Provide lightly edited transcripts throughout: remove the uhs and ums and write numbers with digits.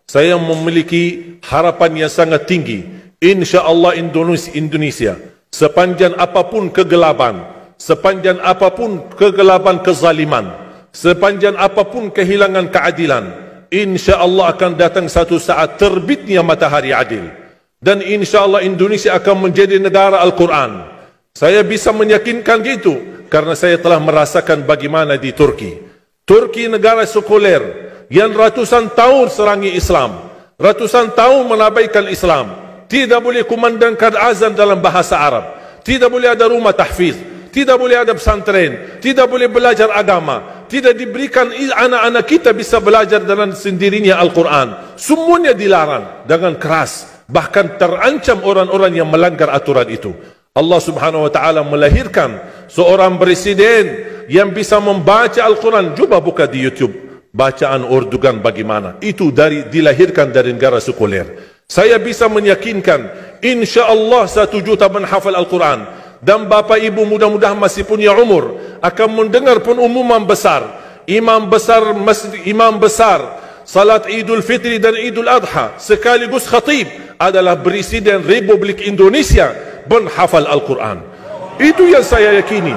saya memiliki harapan yang sangat tinggi. InsyaAllah Indonesia, sepanjang apapun kegelapan, sepanjang apapun kegelapan kezaliman, sepanjang apapun kehilangan keadilan, InsyaAllah akan datang satu saat terbitnya matahari adil. Dan InsyaAllah Indonesia akan menjadi negara Al-Quran. Saya bisa meyakinkan gitu karena saya telah merasakan bagaimana di Turki. Turki negara sekuler yang ratusan tahun serangi Islam, ratusan tahun menabaikan Islam. Tidak boleh kumandangkan azan dalam bahasa Arab, tidak boleh ada rumah tahfiz, tidak boleh ada pesantren, tidak boleh belajar agama, tidak diberikan anak-anak kita bisa belajar dengan sendirinya Al-Quran. Semuanya dilarang dengan keras, bahkan terancam orang-orang yang melanggar aturan itu. Allah Subhanahu wa taala melahirkan seorang presiden yang bisa membaca Al-Quran. Cuba buka di YouTube bacaan Erdogan bagaimana. Itu dilahirkan dari negara sekuler. Saya bisa meyakinkan InsyaAllah 1 juta menghafal Al-Quran. Dan bapa ibu mudah-mudahan masih punya umur akan mendengar pengumuman besar. Imam besar salat Idul Fitri dan Idul Adha sekaligus khatib adalah Presiden Republik Indonesia menghafal Al-Quran. Itu yang saya yakini.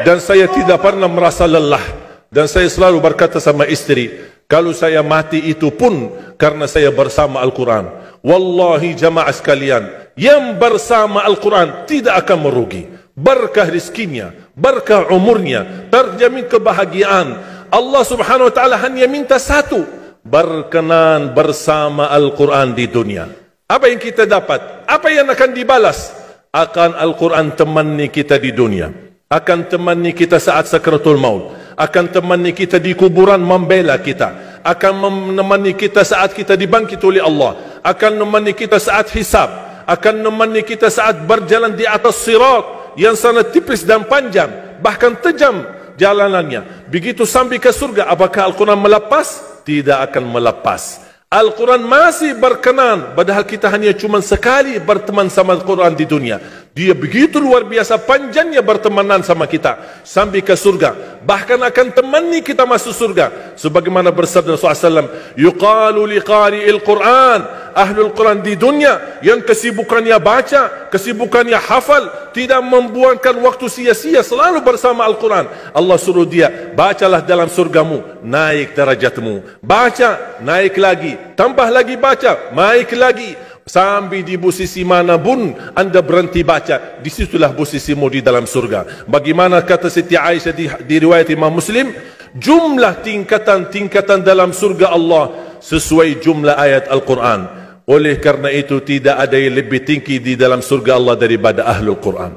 Dan saya tidak pernah merasa lelah. Dan saya selalu berkata sama istri, kalau saya mati itu pun karena saya bersama Al-Quran. Wallahi jamaah sekalian, yang bersama Al-Quran tidak akan merugi. Berkah rizkinya, berkah umurnya, terjamin kebahagiaan. Allah Subhanahu wa taala hanya minta satu, berkenan bersama Al-Quran di dunia. Apa yang kita dapat? Apa yang akan dibalas? Akan Al-Quran temani kita di dunia, akan temani kita saat sakratul maut, akan temani kita di kuburan membela kita, akan menemani kita saat kita dibangkit oleh Allah, akan menemani kita saat hisab, akan menemani kita saat berjalan di atas sirat yang sangat tipis dan panjang, bahkan tajam jalanannya. Begitu sampai ke surga, apakah Al-Quran melepas? Tidak akan melepas. Al-Quran masih berkenan, padahal kita hanya cuma sekali berteman sama Al-Quran di dunia. Dia begitu luar biasa panjangnya bertemanan sama kita sampai ke surga, bahkan akan temani kita masuk surga. Sebagaimana bersabda Rasulullah SAW, yuqalu liqari'il Quran, ahlul Quran di dunia yang kesibukannya baca, kesibukannya hafal, tidak membuangkan waktu sia-sia, selalu bersama Al-Quran. Allah suruh dia, bacalah dalam surgamu, naik derajatmu. Baca, naik lagi, tambah lagi baca, naik lagi. Sampai di posisi mana pun anda berhenti baca, disitulah posisimu di dalam surga. Bagaimana kata Siti Aisyah di riwayat Imam Muslim, jumlah tingkatan-tingkatan dalam surga Allah sesuai jumlah ayat Al-Quran. Oleh karena itu tidak ada yang lebih tinggi di dalam surga Allah daripada Ahlul Quran.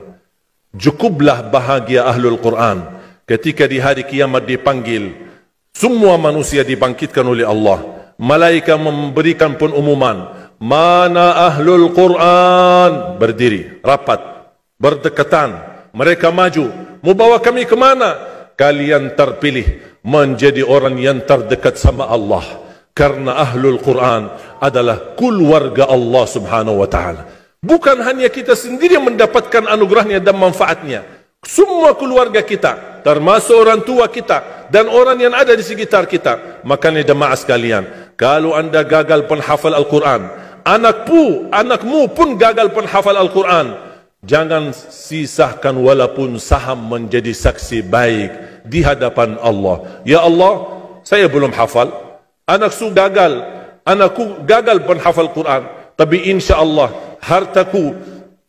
Cukuplah bahagia Ahlul Quran ketika di hari kiamat dipanggil, semua manusia dibangkitkan oleh Allah. Malaikat memberikan pengumuman, mana Ahlul Quran? Berdiri, rapat, berdekatan. Mereka maju, mau bawa kami ke mana? Kalian terpilih menjadi orang yang terdekat sama Allah. Karena Ahlul Quran adalah keluarga Allah Subhanahu wa ta'ala. Bukan hanya kita sendiri yang mendapatkan anugerahnya dan manfaatnya. Semua keluarga kita, termasuk orang tua kita dan orang yang ada di sekitar kita. Makanya jemaah sekalian, kalau anda gagal penghafal Al-Quran, anakmu pun gagal penghafal Al-Quran, jangan sisakan walaupun saham menjadi saksi baik di hadapan Allah. Ya Allah, saya belum hafal, anakku gagal penghafal Quran, tapi insya-Allah hartaku,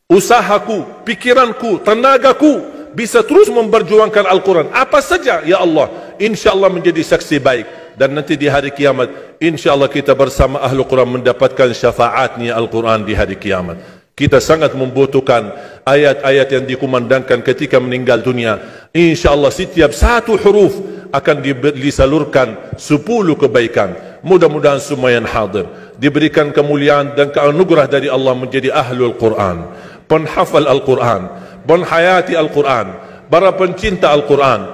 usahaku, pikiranku, tenagaku bisa terus memperjuangkan Al-Quran. Apa saja, ya Allah, insya-Allah menjadi saksi baik. Dan nanti di hari kiamat, insya-Allah kita bersama Ahlul Quran mendapatkan syafaatnya Al-Quran di hari kiamat. Kita sangat membutuhkan ayat-ayat yang dikumandangkan ketika meninggal dunia. Insya-Allah setiap satu huruf akan disalurkan 10 kebaikan. Mudah-mudahan semua yang hadir diberikan kemuliaan dan keanugerah dari Allah menjadi Ahlul Quran, penghafal Al-Quran, penghayati Al-Quran, para pencinta Al-Quran,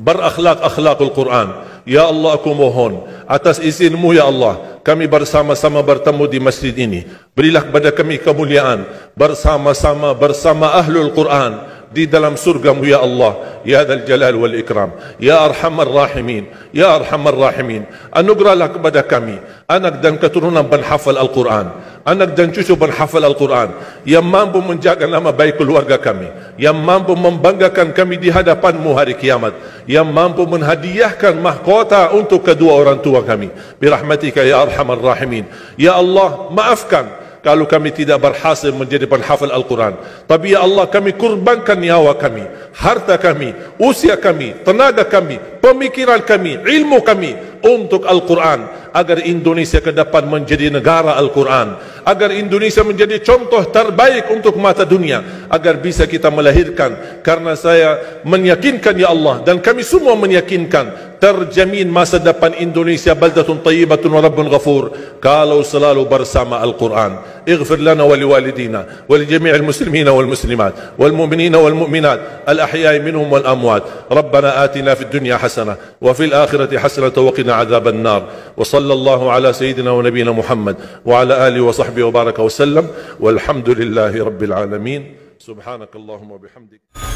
berakhlak-akhlakul Quran. Ya Allah, aku mohon atas izin-Mu ya Allah, kami bersama-sama bertemu di masjid ini. Berilah kepada kami kemuliaan bersama-sama bersama Ahlul Quran, di dalam surgamu ya Allah, ya Dzal Jalal wal Ikram, ya Arhamar Rahimin, ya Arhamar Rahimin. Anugerahlah kepada kami anak dan keturunan penghafal Al-Quran, anak dan cucu penghafal Al-Quran, yang mampu menjaga nama baik keluarga kami, yang mampu membanggakan kami di hadapanmu hari kiamat, yang mampu menghadiahkan mahkota untuk kedua orang tua kami. Birahmatika ya Arhamar Rahimin. Ya Allah, maafkan kalau kami tidak berhasil menjadi penghafal Al-Quran. Tapi ya Allah, kami kurbankan nyawa kami, harta kami, usia kami, tenaga kami, pemikiran kami, ilmu kami untuk Al-Quran, agar Indonesia ke depan menjadi negara Al-Quran, agar Indonesia menjadi contoh terbaik untuk mata dunia, agar bisa kita melahirkan. Karena saya meyakinkan ya Allah, dan kami semua meyakinkan, terjamin masa depan Indonesia baldatun tayyibatun wa rabbun ghafur kalau selalu bersama Al-Quran. اغفر لنا ولوالدينا ولجميع المسلمين والمسلمات والمؤمنين والمؤمنات الأحياء منهم والأموات. ربنا آتنا في الدنيا حسنة وفي الآخرة حسنة وقنا عذاب النار. وصلى الله على سيدنا ونبينا محمد وعلى آله وصحبه وبارك وسلم والحمد لله رب العالمين. سبحانك اللهم وبحمدك.